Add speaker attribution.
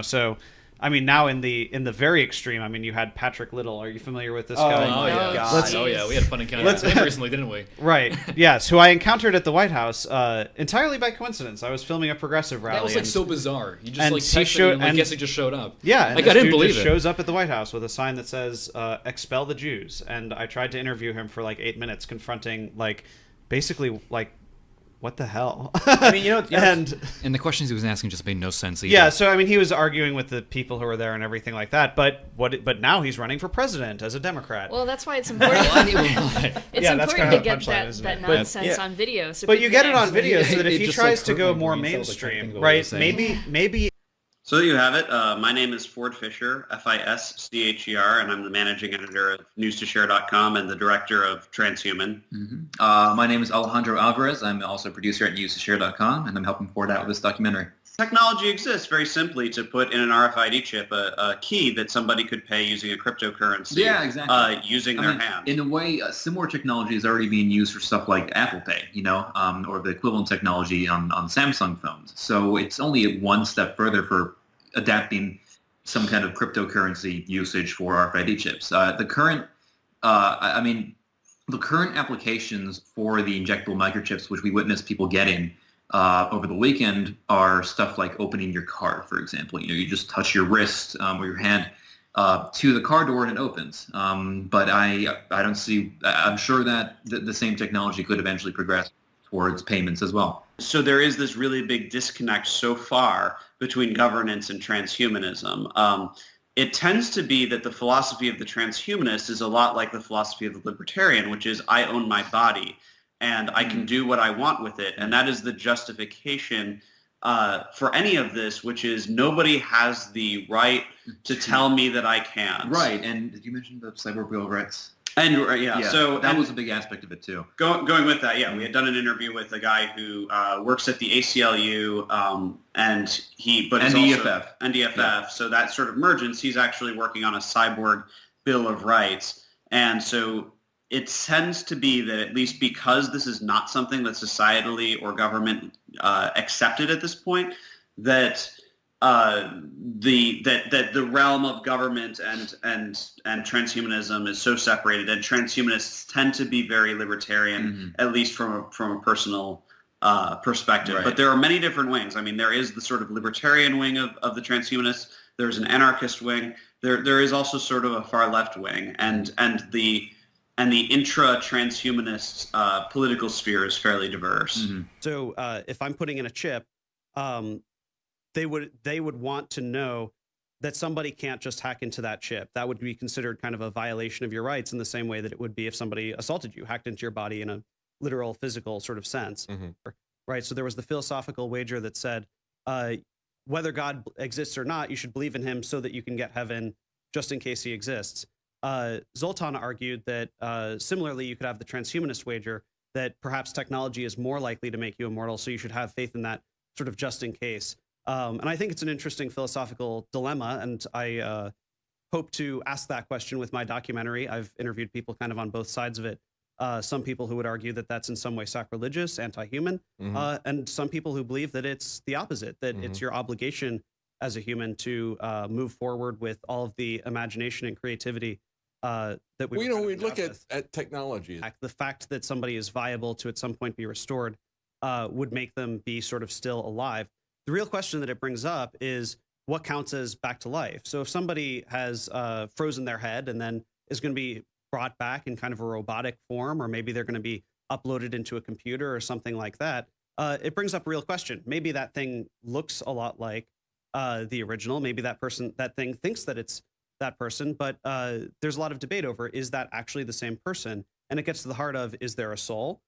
Speaker 1: So, I mean, now in the very extreme, I mean, you had Patrick Little. Are you familiar with this
Speaker 2: Oh
Speaker 1: guy?
Speaker 2: my
Speaker 3: Oh,
Speaker 2: God.
Speaker 1: Let's-
Speaker 3: oh yeah, we had fun encounters with him recently, didn't we?
Speaker 1: Right. Yes. Who I encountered at the White House entirely by coincidence. I was filming a progressive rally.
Speaker 3: That was like
Speaker 1: and-
Speaker 3: so bizarre. You just
Speaker 1: and
Speaker 3: like
Speaker 1: he
Speaker 3: texted
Speaker 1: showed-
Speaker 3: and like
Speaker 1: and-
Speaker 3: guess he just showed up.
Speaker 1: Yeah, and
Speaker 3: like
Speaker 1: this
Speaker 3: I didn't
Speaker 1: dude
Speaker 3: believe
Speaker 1: just
Speaker 3: it.
Speaker 1: shows up at the White House with a sign that says "Expel the Jews," and I tried to interview him for like 8 minutes, confronting like basically like what the hell.
Speaker 2: I mean,
Speaker 1: and
Speaker 3: And the questions he was asking just made no sense either.
Speaker 1: yeah, so I mean, he was arguing with the people who were there and everything like that. But now he's running for president as a Democrat.
Speaker 4: Well, that's why it's important. It's
Speaker 1: Yeah, that's
Speaker 4: important
Speaker 1: kinda
Speaker 4: to
Speaker 1: the
Speaker 4: get
Speaker 1: punchline, isn't
Speaker 4: that
Speaker 1: it?
Speaker 4: nonsense
Speaker 2: yeah.
Speaker 4: on video. So
Speaker 1: But you
Speaker 4: people
Speaker 1: get it on
Speaker 4: actually-
Speaker 1: video so that if
Speaker 3: It
Speaker 1: he
Speaker 3: just,
Speaker 1: tries
Speaker 3: like,
Speaker 1: to
Speaker 3: hurt
Speaker 1: go
Speaker 3: my
Speaker 1: more
Speaker 3: brain cells, like, trying to think
Speaker 1: mainstream,
Speaker 3: of what he
Speaker 1: right?
Speaker 3: was saying.
Speaker 1: Maybe
Speaker 5: So there you have it. My name is Ford Fisher, Fischer, and I'm the managing editor of news2share.com and the director of Transhuman.
Speaker 6: My name is Alejandro Alvarez. I'm also a producer at news2share.com, and I'm helping Ford out with this documentary.
Speaker 5: Technology exists very simply to put in an RFID chip a key that somebody could pay using a cryptocurrency.
Speaker 6: Yeah, exactly.
Speaker 5: Using
Speaker 6: I
Speaker 5: their
Speaker 6: mean,
Speaker 5: hand.
Speaker 6: in a way, similar technology is already being used for stuff like Apple Pay, or the equivalent technology on Samsung phones. So it's only one step further for adapting some kind of cryptocurrency usage for RFID chips. The current applications for the injectable microchips, which we witnessed people getting over the weekend, are stuff like opening your car, for example. You just touch your wrist or your hand to the car door and it opens. But I don't see. I'm sure that the same technology could eventually progress towards payments as well.
Speaker 5: So there is this really big disconnect so far between governance and transhumanism. It tends to be that the philosophy of the transhumanist is a lot like the philosophy of the libertarian, which is I own my body and I can do what I want with it. And that is the justification for any of this, which is nobody has the right to tell me that I can't.
Speaker 6: Right, and did you mention the cyber bill of rights?
Speaker 5: And so
Speaker 6: that was a big aspect of it too.
Speaker 5: Going with that, yeah, we had done an interview with a guy who works at the ACLU, and NDFF.
Speaker 6: Yeah.
Speaker 5: So that sort of merges. He's actually working on a cyborg bill of rights, and so it tends to be that at least because this is not something that's societally or government accepted at this point, that the realm of government and transhumanism is so separated, and transhumanists tend to be very libertarian, at least from a personal perspective.
Speaker 6: Right.
Speaker 5: But there are many different wings. I mean, there is the sort of libertarian wing of the transhumanists. There's an anarchist wing. There is also sort of a far left wing, and the intra-transhumanist political sphere is fairly diverse.
Speaker 1: So if I'm putting in a chip, they would want to know that somebody can't just hack into that chip. That would be considered kind of a violation of your rights in the same way that it would be if somebody assaulted you, hacked into your body in a literal physical sort of sense. Right. So there was the philosophical wager that said, whether God exists or not, you should believe in him so that you can get heaven just in case he exists. Zoltan argued that similarly, you could have the transhumanist wager that perhaps technology is more likely to make you immortal, so you should have faith in that sort of just in case. And I think it's an interesting philosophical dilemma, and I hope to ask that question with my documentary. I've interviewed people kind of on both sides of it. Some people who would argue that that's in some way sacrilegious, anti-human, and some people who believe that it's the opposite, that it's your obligation as a human to move forward with all of the imagination and creativity that we
Speaker 2: Well,
Speaker 1: were kind of
Speaker 2: we
Speaker 1: endowed
Speaker 2: look
Speaker 1: with.
Speaker 2: at technology.
Speaker 1: The fact that somebody is viable to at some point be restored would make them be sort of still alive. The real question that it brings up is what counts as back to life. So if somebody has frozen their head and then is going to be brought back in kind of a robotic form, or maybe they're going to be uploaded into a computer or something like that, it brings up a real question. Maybe that thing looks a lot like the original. Maybe that thing thinks that it's that person, but there's a lot of debate over, is that actually the same person? And it gets to the heart of, is there a soul?